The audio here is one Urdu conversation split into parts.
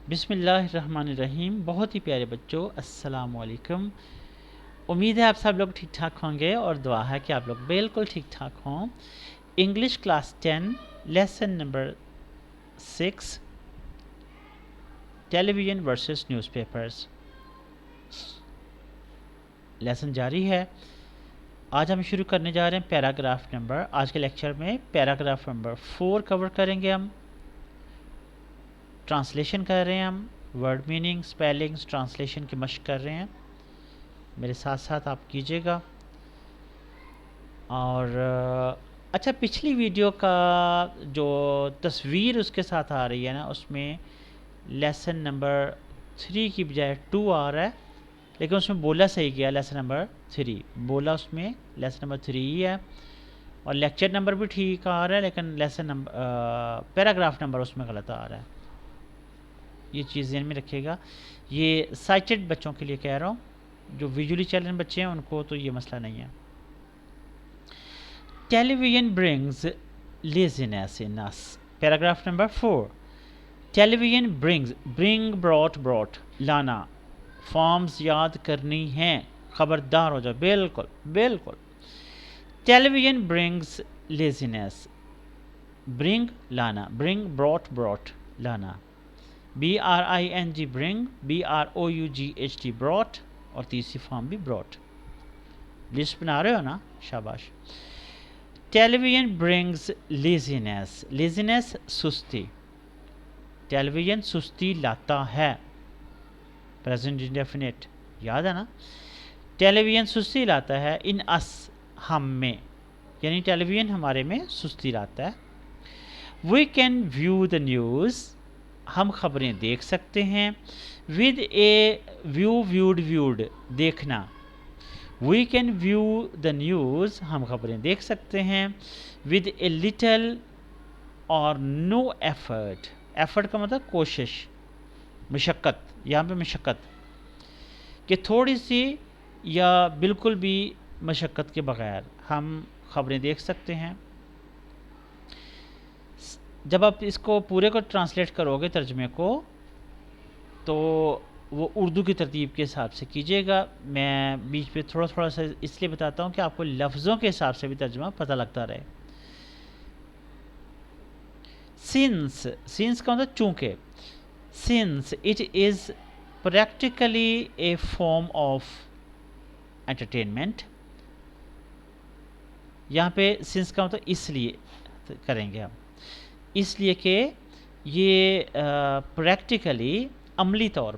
بسم اللہ الرحمن الرحیم. بہت ہی پیارے بچوں، السلام علیکم. امید ہے آپ سب لوگ ٹھیک ٹھاک ہوں گے اور دعا ہے کہ آپ لوگ بالکل ٹھیک ٹھاک ہوں. English class 10 lesson number 6 television versus newspapers lesson جاری ہے. آج ہم شروع کرنے جا رہے ہیں پیراگراف نمبر. آج کے لیکچر میں پیراگراف نمبر 4 کور کریں گے. ہم ٹرانسلیشن کر رہے ہیں. ہم ورڈ میننگ، سپیلنگز، ٹرانسلیشن کی مشق کر رہے ہیں. میرے ساتھ ساتھ آپ کیجیے گا. اور اچھا، پچھلی ویڈیو کا جو تصویر اس کے ساتھ آ رہی ہے نا، اس میں لیسن نمبر 3 کی بجائے 2 آ رہا ہے، لیکن اس میں بولا صحیح گیا لیسن نمبر 3. بولا اس میں لیسن نمبر 3 ہی ہے، اور لیکچر نمبر بھی ٹھیک آ رہا ہے، لیکن لیسن نمبر پیراگراف نمبر اس میں غلط آ رہا ہے. یہ چیز ذہن میں رکھیے گا. یہ سائٹڈ بچوں کے لیے کہہ رہا ہوں. جو ویژولی چیلنج بچے ہیں ان کو تو یہ مسئلہ نہیں ہے. Television brings laziness in us. Paragraph number 4. Television brings, brought, لانا. Forms یاد کرنی ہیں. خبردار ہو جاؤ. بالکل. Television brings laziness. Bring لانا. Bring brought لانا. BRING bring, BROUGHT brought, اور تیسری فارم بھی brought. لسٹ بنا رہے ہو نا؟ شاباش. ٹیلی ویژن برنگز لیزینس سستی. ٹیلی ویژن سستی لاتا ہے. پریزنٹ انڈیفینٹ یاد ہے نا؟ ٹیلی ویژن سستی لاتا ہے. ان اس ہم میں، یعنی ٹیلی ویژن ہمارے میں سستی لاتا ہے. We can view the news, ہم خبریں دیکھ سکتے ہیں. ود اے ویوڈ دیکھنا. We can view the news, ہم خبریں دیکھ سکتے ہیں. ود اے لٹل اور نو ایفرٹ. ایفرٹ کا مطلب کوشش، مشقت. یہاں پہ مشقت کہ تھوڑی سی یا بالکل بھی مشقت کے بغیر ہم خبریں دیکھ سکتے ہیں. جب آپ اس کو پورے کو ٹرانسلیٹ کرو گے ترجمے کو، تو وہ اردو کی ترتیب کے حساب سے کیجیے گا. میں بیچ پہ تھوڑا سا اس لیے بتاتا ہوں کہ آپ کو لفظوں کے حساب سے بھی ترجمہ پتہ لگتا رہے. سینس کا مطلب چونکہ. Sense it is practically a form of entertainment. یہاں پہ سینس کا مطلب اس لیے کریں گے ہم، اس لیے کہ یہ پریکٹیکلی عملی طور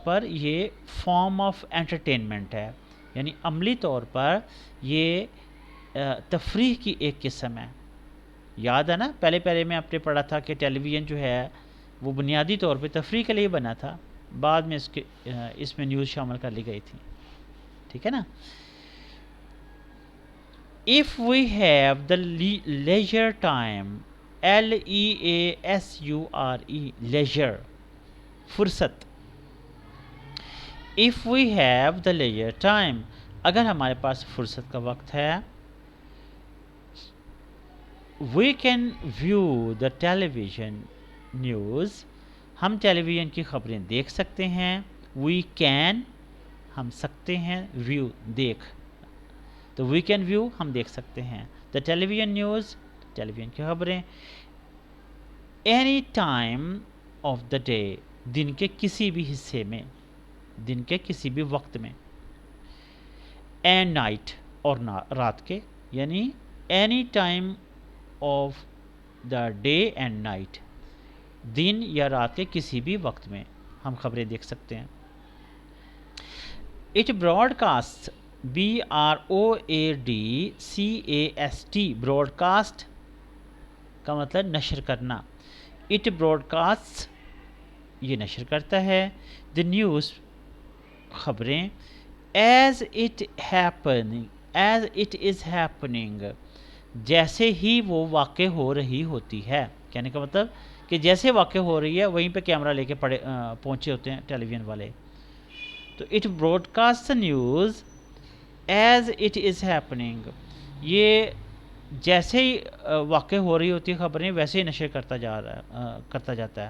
پر یہ فارم آف انٹرٹینمنٹ ہے. یعنی عملی طور پر یہ تفریح کی ایک قسم ہے. یاد ہے نا؟ پہلے میں آپ نے پڑھا تھا کہ ٹیلی ویژن جو ہے وہ بنیادی طور پہ تفریح کے لیے بنا تھا. بعد میں اس میں نیوز شامل کر لی گئی تھی. ٹھیک ہے نا؟ If we have the leisure time, LEASURE, leisure, فرصت. If we have the leisure time, اگر ہمارے پاس فرصت کا وقت ہے. We can view the television news, ہم ٹیلی ویژن کی خبریں دیکھ سکتے ہیں. We can ہم سکتے ہیں، view دیکھ، تو وی کین ویو ہم دیکھ سکتے ہیں. The television news, television کی خبریں. Any time of the day, دن کے کسی بھی حصے میں، دن کے کسی بھی وقت میں. اینڈ نائٹ، اور رات کے، یعنی any time of the day and night, دن یا رات کے کسی بھی وقت میں ہم خبریں دیکھ سکتے ہیں. It broadcast, BROADCAST، broadcast کا مطلب نشر کرنا. اٹ براڈ کاسٹ، یہ نشر کرتا ہے. دی نیوز، خبریں. ایز اٹ از ہیپننگ، جیسے ہی وہ واقع ہو رہی ہوتی ہے. کہنے کا مطلب کہ جیسے واقع ہو رہی ہے وہیں پہ کیمرہ لے کے پہنچے ہوتے ہیں ٹیلی ویژن والے. تو it broadcast news as it is happening, یہ جیسے ہی واقع ہو رہی ہوتی خبریں ویسے ہی نشر کرتا جاتا ہے.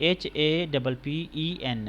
HAPPEN,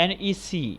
NEC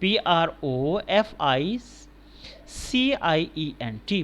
PROFICIENT,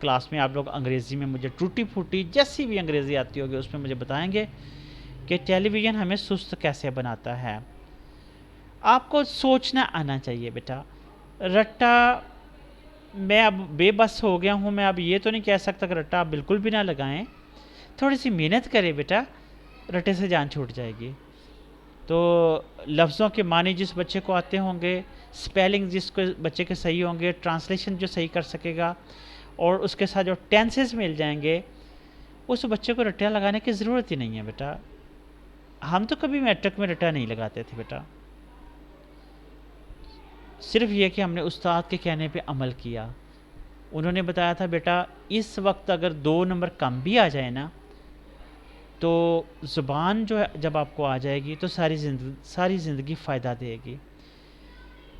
کلاس میں آپ لوگ انگریزی میں مجھے ٹوٹی پھوٹی جیسی بھی انگریزی آتی ہوگی اس میں مجھے بتائیں گے کہ ٹیلی ویژن ہمیں سست کیسے بناتا ہے. آپ کو سوچنا آنا چاہیے بیٹا. رٹا میں اب بے بس ہو گیا ہوں، میں اب یہ تو نہیں کہہ سکتا کہ رٹا آپ بالکل بھی نہ لگائیں. تھوڑی سی محنت کرے بیٹا، رٹے سے جان چھوٹ جائے گی. تو لفظوں کے معنی جس بچے کو آتے ہوں گے، سپیلنگ جس کو بچے کے صحیح ہوں گے، ٹرانسلیشن جو صحیح کر سکے گا، اور اس کے ساتھ جو ٹینسز مل جائیں گے، اس بچے کو رٹا لگانے کی ضرورت ہی نہیں ہے بیٹا. ہم تو کبھی میٹرک میں رٹا نہیں لگاتے تھے بیٹا. صرف یہ کہ ہم نے استاد کے کہنے پہ عمل کیا. انہوں نے بتایا تھا بیٹا اس وقت اگر 2 نمبر کم بھی آ جائے نا تو زبان جو ہے جب آپ کو آ جائے گی تو ساری زندگی فائدہ دے گی.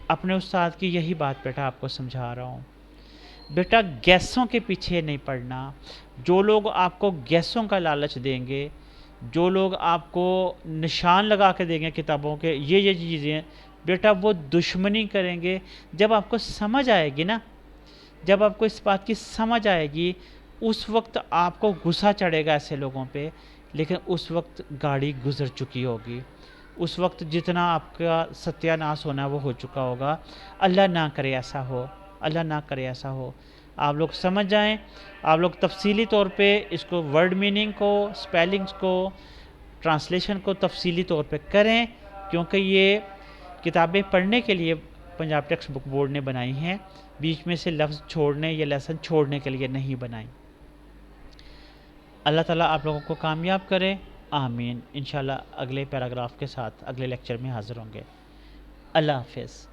اپنے استاد کی یہی بات بیٹا آپ کو سمجھا رہا ہوں. بیٹا گیسوں کے پیچھے نہیں پڑنا. جو لوگ آپ کو گیسوں کا لالچ دیں گے، جو لوگ آپ کو نشان لگا کے دیں گے کتابوں کے یہ چیزیں، بیٹا وہ دشمنی کریں گے. جب آپ کو سمجھ آئے گی نا، جب آپ کو اس بات کی سمجھ آئے گی، اس وقت آپ کو غصہ چڑھے گا ایسے لوگوں پہ، لیکن اس وقت گاڑی گزر چکی ہوگی. اس وقت جتنا آپ کا ستیہ ناش ہونا وہ ہو چکا ہوگا. اللہ نہ کرے ایسا ہو، اللہ نہ کرے ایسا ہو. آپ لوگ سمجھ جائیں، آپ لوگ تفصیلی طور پہ اس کو ورڈ میننگ کو، سپیلنگز کو، ٹرانسلیشن کو تفصیلی طور پہ کریں، کیونکہ یہ کتابیں پڑھنے کے لیے پنجاب ٹیکسٹ بک بورڈ نے بنائی ہیں، بیچ میں سے لفظ چھوڑنے یا لیسن چھوڑنے کے لیے نہیں بنائی. اللہ تعالیٰ آپ لوگوں کو کامیاب کرے، آمین. انشاءاللہ اگلے پیراگراف کے ساتھ اگلے لیکچر میں حاضر ہوں گے. اللہ حافظ.